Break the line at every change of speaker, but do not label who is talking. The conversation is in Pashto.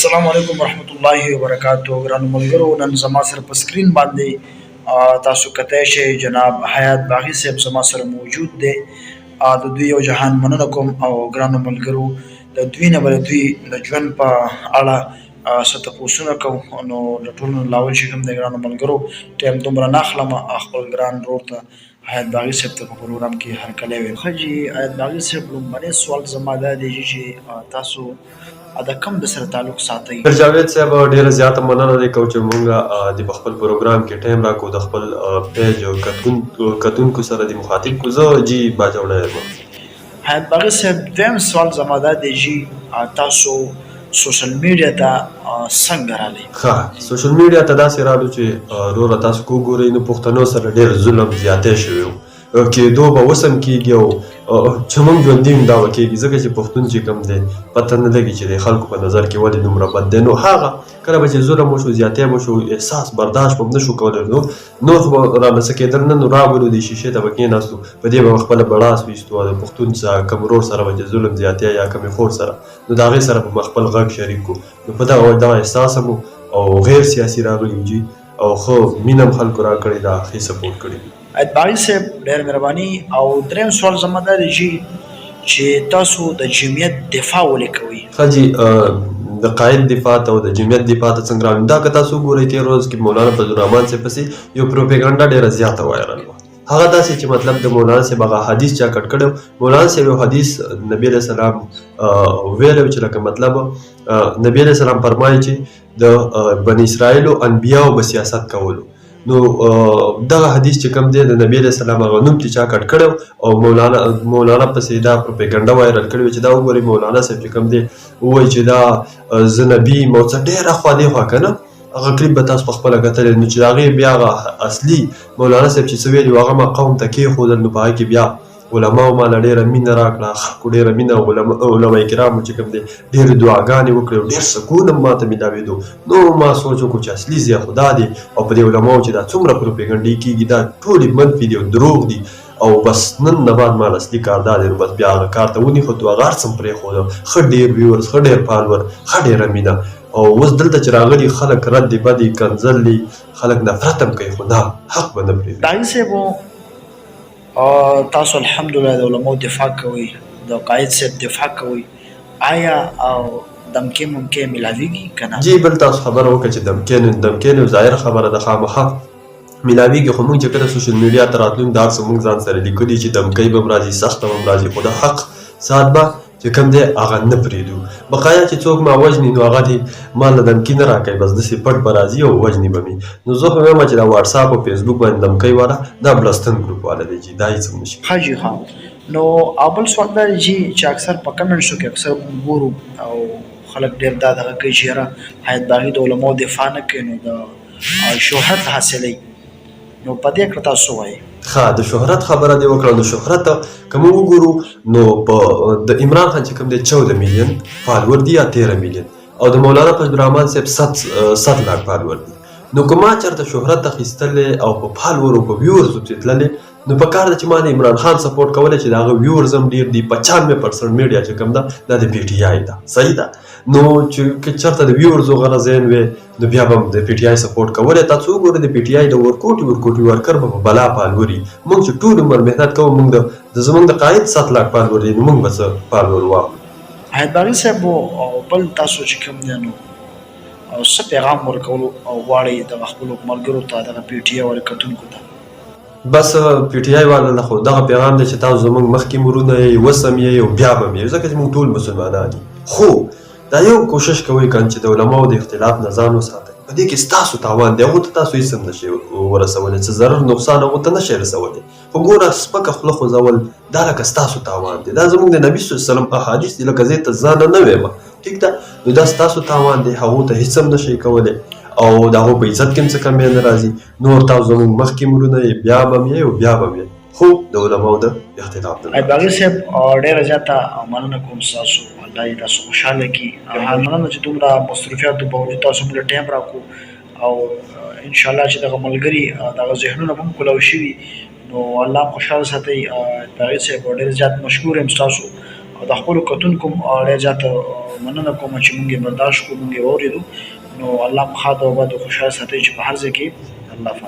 السلام علیکم ورحمت الله وبرکاتہ ګرانو ملګرو نن زما سره په سکرین باندې تاسو کتای شئ جناب حیات باغی صاحب زما سره موجود دی د دوی یو جهان مننه کوم او ګرانو ملګرو د دوی نه بل دوی د ژوند په اړه څه تپوسونه کوو نو له ټولو نه لاول چې کوم دی ګرانو ملګرو ټایم دومره نه اخلم خپل ګران ورور ته حیات باغی صاحب ته په پروګرام کې هرکلی ویم ښه جي حیات باغی صاحب لومړنی سوال زما دا دی چې تاسو د کوم د سره تعلق ساتئ؟
ډاکټر جاوید صاحب ډیره زیاته مننه دی کوم چې مونږ د خپل پروګرام کې ټایم راکو د خپل پیج او کتونکو سره د مخاطب کو زه جی باجوړی یم.
حیات باغی صاحب دویم سوال زما دا دی چې تاسو سوشل میډیا ته څنګه راغلی؟
ښه سوشل میډیا ته داسې رالو چې وروره تاسو که وګورئ نو پښتنو سره ډېر ظلم زیاتی شوی و کېدو به اوس هم کېږي او چې موږ ژوندي هم دا به کېږي ځکه چې پښتون چې کوم دی پته نه لګي چې د خلکو په نظر کې ولې دومره بد دی نو هغه کله به چې ظلم وشو زیاتی وشو احساس برداشت به هم نه شو کولی نور خو به رانه څه کېدل نه نو راغلو د شیشې ته به کېناستو په دې به خپله بړاس ویستو او د پښتون څخه کوم ورور سره به چې ظلم زیاتی یا کومې خور سره نو د هغې سره به خپل غږ شریک کړو نو په دغه احساس هم او غیر سیاسي راغلي جي او ښه مینه هم خلکو راکړې ده ښې سپورټ کړی دي.
حیات باغی صاحب ډېر مهرباني او دریم سوال زما دا دی چې تاسو د جمعیت دفاع ولې کوئ؟
ښه جي د قاید دفاع ته او د جمعیت دفاع ته څنګه راغلم دا که تاسو وګورئ تېر ورځ کې مولانا فضل الرحمن صاحب پسې یو پروپیګنډا ډېره زیاته وایرل وه هغه داسې چې مطلب د مولانا صاحب هغه حدیث چا کټ کړی مولانا صاحب یو حدیث نبي علیه السلام ویلی چې لکه مطلب نبي علیه السلام فرمایي چې د بني اسرائیلو انبیاو به سیاست کولو نو دغه حدیث چې کوم دی د نبی علیه السلام هغه نوم چې چا کټ کړی او مولانا پسې دا پروپیګنډا وایرل کړې وه چې دا وګورئ مولانا صاحب چې کوم دی ووایي چې دا زه نبي یم او څه ډېره خوا دې خوا که نه هغه کلیپ به تاسو پخپله کتلی نو چې د هغې بیا هغه اصلي مولانا صاحب چې څه ویلي وو هغه ما قوم ته کېښودل نو په هغې کې بیا علماو ماله ډېره مینه راکړه خلکو ډېره مینه علما کرامو چې کوم دی ډېرې دعاګانې وکړې او ډېر سکون هم ماته میلاوېدو نو ما سوچ وکړو چې اصلي ځای خو دا دی او په دې علماو چې دا څومره پروپیګنډې کېږي دا ټولې منفي دي او دروغ دي او بس نن نه بعد مال اصلي کار دا دی نو بس بیا هغه کار ته ونیښتو هغه هر څه م پرېښوده ښه ډېر ویورز ښه ډېر فالور ښه ډېره مینه او اوس دلته چې راغلي خلک رد بدي کنځل خلک نفرت هم کوي خو نه حق به نه پرېږدي.
باغی صاحب تاسو الحمدلله د علماو دفاع کوئ د قاید صاحب دفاع کوئ آیا دمکې ممکې میلاویږي که نه؟
جی بل تاسو خبره وکړه چې دمکې نو ظاهره خبره ده خامخا میلاویږي خو موږ چې کله سوشل میډیا ته راتلو دا هر څه موږ ځان سره لیکلي چې دمکۍ به هم راځي سخته به هم راځي خو د حق ساعت به چې کوم دی هغه نه پرېږدو بقایا چې څوک ما وژني نو هغه دې ما له دمکي نه راکوي بس داسې پټ به راځي او وژني به مې نو زه خو وایم چې دا واټساپ او فیسبوک باندې دمکۍ والا دا بلستن ګروپ والا دی چې دا هېڅ هم نشي.
ښه جي ښه نو بل سوال دا دی چې اکثر په کمنټسو کې اکثر موږ ګورو او خلک ډېر دا دغه کوي چې یاره حیات باغي د علماو دفاع نه کوي نو د شهرت حاصلوي نو په دې کړه تاسو وایي؟
ښه د شهرت خبره دې وکړه نو شهرت که موږ وګورو نو په د عمران خان چې کوم دی 14 میلیون فالور دي یا 13 میلیون او د مولانا فضل الرحمن صاحب 7 لاک فالور دي نو که ما چېرته شهرت اخیستلی او په فالور او په ویورزو پسې تللی نو په کار ده چې ما د عمران خان سپورټ کولی چې د هغه ویورز هم ډېر دي 95% میډیا چې کوم ده دا د پی ټي آی ده صحیح ده نو چې که چېرته د ویورزو غرضین وی نو بیا به هم د پی ټي آی سپورټ کولی تاسو وګورئ د پی ټي آی د ورکوټي ورکر به په بلا فالور وي موږ چې ټول عمر محنت کوو موږ زموږ د قاید 7 لاک فالور دي نو موږ به څه فالور واخلو.
حیات باغي صاحب بل تاسو چې کوم دی نو څه پیغام ورکولو غواړئ دغه خپلو ملګرو ته دغه پی ټي آی والو کتونکو ته؟
بس پی ټي آی والا له خو دغه پیغام دی چې تاسو زموږ مخکې مرونه یې اوس هم یې او بیا به هم یې ځکه چې موږ ټول مسلمانان یو خو دا یو کوشش کوئ که چې د علماو د اختلاف نه ځان وساتئ په دې کې ستاسو تاوان دی هغو ته تاسو هېڅ هم نشئ ورسولی څه ضرر نقصان هغو ته نشئ رسولی خو ګوره سپکه خوله خوځول دا لکه ستاسو تاوان دی دا زموږ د نبي صلی الله علیه وسلم احادیث دي لکه زه یې ته ځانه نه ویم ټیک ده نو دا ستاسو تاوان دی هغو ته هېڅ هم نشئ کولی او د هغو په عزت کې هم څه کمی نه راځي نور تاسو زموږ مخکې مرونه یې بیا به هم یې او بیا به هم یې خو د علماو د اختلاف
حیات باغي صاحب ډېره زیاته مننه کوم ستاسو الله دې تاسو خوشحاله کړي مننه چې دومره مصروفیاتو باوجود تاسو موږ له ټایم راکړو او انشاءالله چې دغه ملګري دغه ذهنونه به هم کولو شوي نو الله خوشحاله ساتئ. باغي صاحب ډېر زیات مشکور یم ستاسو د خپلو کتونکو ډېر زیاته مننه کوم چې موږ یې برداشت کړو، موږ یې واورېدو. نو الله مو ښاد او اباد او خوشحاله ساتئ چې په هر ځای کې الله